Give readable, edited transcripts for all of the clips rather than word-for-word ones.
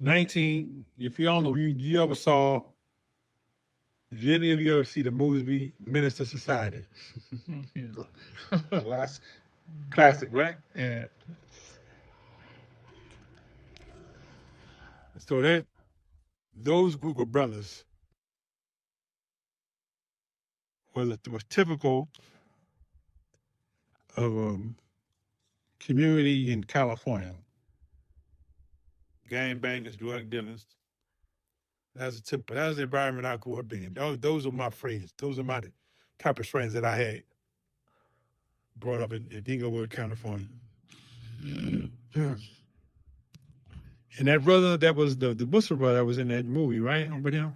if you don't know, you ever saw, did any of you ever see the movie Minister Society? Last classic, right? Yeah. So those group of brothers was typical of a community in California. Gangbangers, drug dealers. That's the environment I grew up in. Those are my friends. Those are my type of friends that I had. Brought up in Inglewood, California. And that brother, that was the Muslim brother that was in that movie, right? Remember him?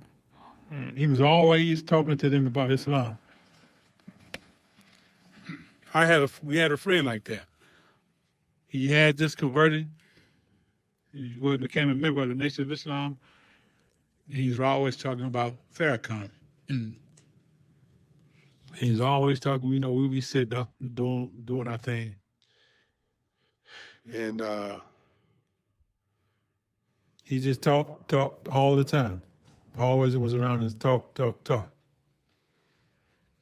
He was always talking to them about Islam. We had a friend like that. He had just converted. He became a member of the Nation of Islam. He was always talking about Farrakhan. He's always talking, we be sitting up doing our thing. And he just talked all the time. Always was around us, talk.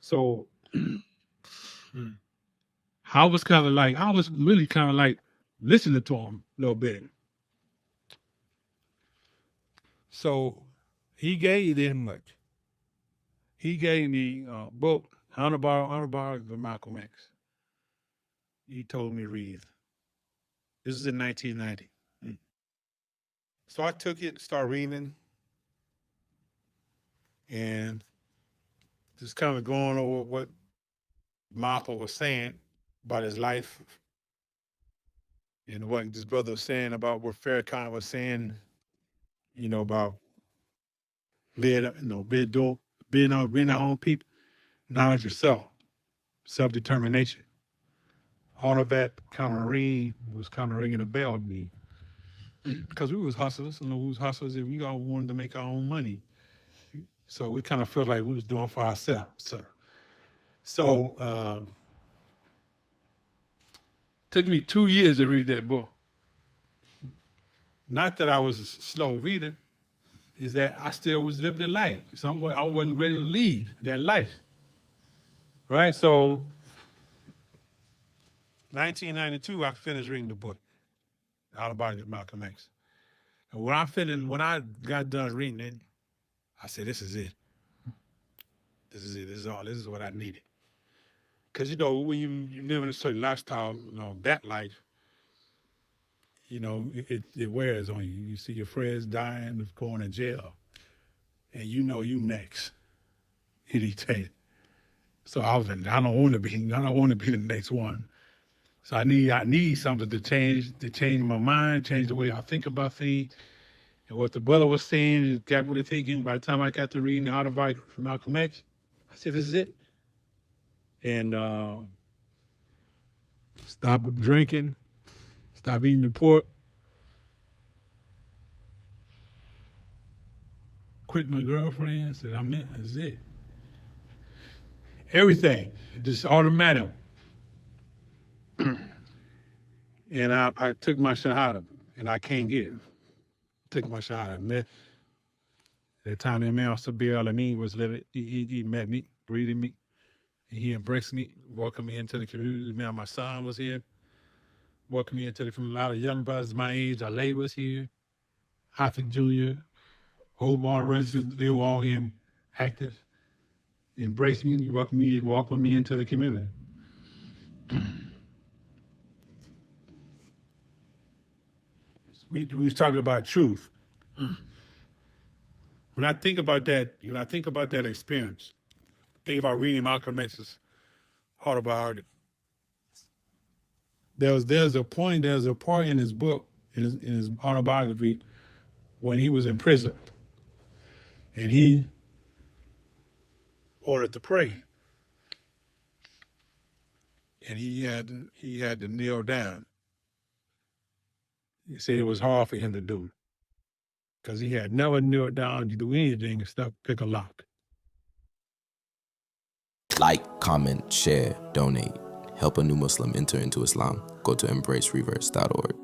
So I was really kind of like listening to him a little bit. So he gave them much. He gave me a book, Autobiography of Malcolm X. He told me to read. This is in 1990. So I took it, started reading, and just kind of going over what Malcolm was saying about his life and what this brother was saying about what Farrakhan was saying, about being our own people, knowledge of self, self-determination. All of that was kind of ringing a bell to me. Because we was hustlers, and we was hustlers, and we all wanted to make our own money. So we kind of felt like we was doing for ourselves. So took me 2 years to read that book. Not that I was a slow reader, is that I still was living the life. I wasn't ready to leave that life. Right? So 1992, I finished reading the book, Autobiography of Malcolm X. And when I got done reading it, I said, this is it. This is it. This is all. This is what I needed. Because, when you live in a certain lifestyle, that life, it wears on you. You see your friends dying, going to jail, and you next. It irritated. So I don't want to be the next one. So I need something to change my mind, change the way I think about things. And what the brother was saying got me to thinking. By the time I got to reading the Autobiography of Malcolm X, I said, this is it. And stop drinking, stop eating the pork, quit my girlfriend, said, that's it. Everything, just automatic. And I took my Shahada, and I can't get it. Took my Shahada. At the time, Imam Rushdan was living, he met me, greeted me, and he embraced me, welcomed me into the community. Now my son was here, welcomed me into from a lot of young brothers my age. Alay was here, Hafiz Jr., Omar residents, they were all here, active, embraced me, welcomed me into the community. We was talking about truth. When I think about that, experience, think about reading Malcolm X's autobiography. There's a part in his book, in his autobiography, when he was in prison, and he ordered to pray, and he had to kneel down. He said it was hard for him to do, because he had never kneeled down to do anything except pick a lock. Like, comment, share, donate. Help a new Muslim enter into Islam. Go to embracereverse.org.